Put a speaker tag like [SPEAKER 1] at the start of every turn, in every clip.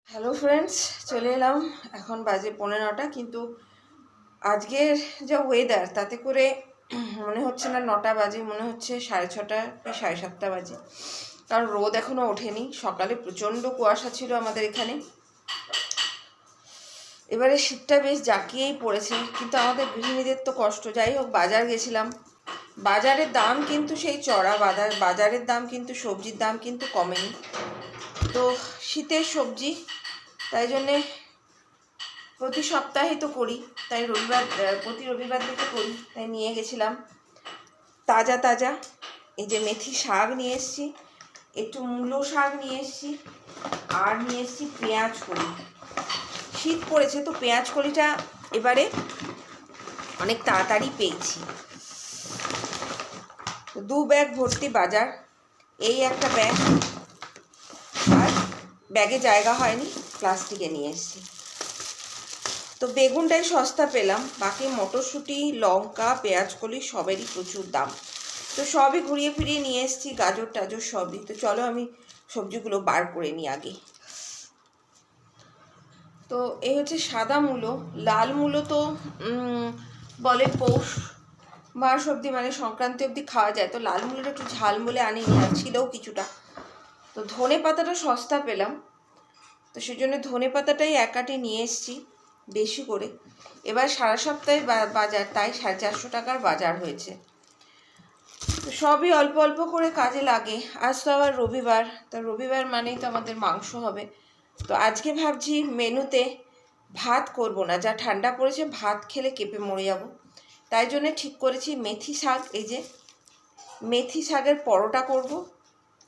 [SPEAKER 1] Hello friends, চলে এলাম। এখন বাজে 9:15, কিন্তু আজকের যা ওয়েদার তাতে করে মনে হচ্ছে না 9টা বাজে, মনে হচ্ছে 6:30 কি 7:30 বাজে, কারণ রোদ এখনও ওঠেনি। সকালে প্রচণ্ড কুয়াশা ছিল আমাদের এখানে। এবারে শীতটা বেশ জাঁকিয়েই পড়েছে, কিন্তু আমাদের গৃহিণীদের তো কষ্ট। যাই হোক, বাজার গেছিলাম। বাজারের দাম কিন্তু সেই চড়া। বাজারের দাম কিন্তু, সবজির দাম কিন্তু কমেনি। তো শীতের সবজি, তাই জন্যে প্রতি সপ্তাহে তো করি, তাই প্রতি রবিবার থেকে করি, তাই নিয়ে গেছিলাম তাজা তাজা এই যে মেথি শাক নিয়ে এসেছি, একটু মূলো শাক নিয়ে এসেছি, আর নিয়ে এসেছি পেঁয়াজ কলি। শীত পড়েছে তো পেঁয়াজ কলিটা এবারে অনেক তাড়াতাড়ি পেয়েছি। 2 ব্যাগ ভর্তি বাজার, এই একটা ব্যাগ, আর ব্যাগে জায়গা হয়নি, প্লাস্টিকে নিয়ে এসেছি। তো বেগুনটাই সস্তা পেলাম, বাকি মটরশুঁটি, লঙ্কা, পেঁয়াজকলি সবেরই প্রচুর দাম। তো সবই ঘুরিয়ে ফিরিয়ে নিয়ে এসেছি, গাজর টাজর সবই। তো চলো আমি সবজিগুলো বার করে নিই আগে। তো এই হচ্ছে সাদা মূলো। লাল মূলো তো বলে পৌষ মাস অবধি, মানে সংক্রান্তি অবধি খাওয়া যায়। তো লাল মূলোটা একটু ঝাল বলে আনিনি, আর ছিলও কিছুটা। তো ধনে পাতাটা সস্তা পেলাম, তো সেই জন্য ধনে পাতাটাই এক আটি নিয়ে এসেছি বেশি করে। এবার সারা সপ্তাহে বাজার, তাই 450 টাকার বাজার হয়েছে। তো সবই অল্প অল্প করে কাজে লাগে। আজ তো আবার রবিবার, তা রবিবার মানেই তো আমাদের মাংস হবে। তো আজকে ভাবছি মেনুতে ভাত করব না, যা ঠান্ডা পড়েছে ভাত খেলে কেঁপে মরে যাব। তাই জন্য ঠিক করেছি মেথি শাক, এই যে মেথি শাকের পরোটা করব,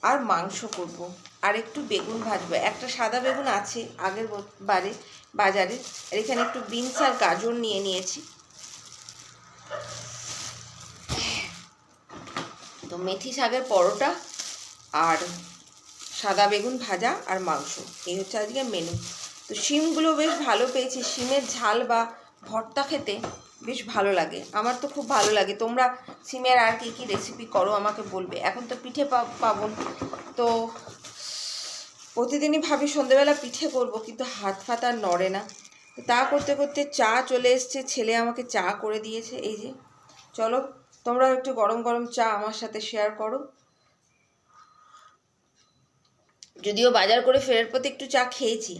[SPEAKER 1] আর মাংস করব, আর একটু বেগুন ভাজবো। একটা সাদা বেগুন আছে আগের বারে বাজারে, আর এখানে একটু বিনস আর গাজর নিয়ে নিয়েছি। তো মেথি শাকের পরোটা আর সাদা বেগুন ভাজা আর মাংস, এই হচ্ছে আজকে মেনু। তো শিমগুলো বেশ ভালো পেয়েছি। শিমের ঝাল বা ভর্তা খেতে বেশ ভালো লাগে, আমার তো খুব ভালো লাগে। তোমরা শিমের আর কী কী রেসিপি করো আমাকে বলবে। এখন তো পিঠে পাবন, তো প্রতিদিনই ভাবি সন্ধেবেলা পিঠে করব, কিন্তু হাত ফাত আর নড়ে না। তা করতে করতে চা চলে এসছে, ছেলে আমাকে চা করে দিয়েছে। এই যে, চলো তোমরাও একটু গরম গরম চা আমার সাথে শেয়ার করো। যদিও বাজার করে ফেরার পথে একটু চা খেয়েছি,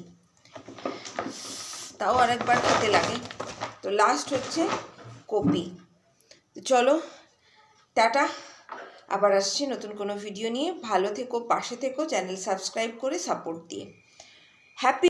[SPEAKER 1] তাও আরেকবার খেতে লাগে। তো লাস্ট হচ্ছে কপি। তো চলো টাটা, আবার আসছি নতুন কোনো ভিডিও নিয়ে। ভালো থেকো, পাশে থেকো, চ্যানেল সাবস্ক্রাইব করে সাপোর্ট দিয়ে। হ্যাপি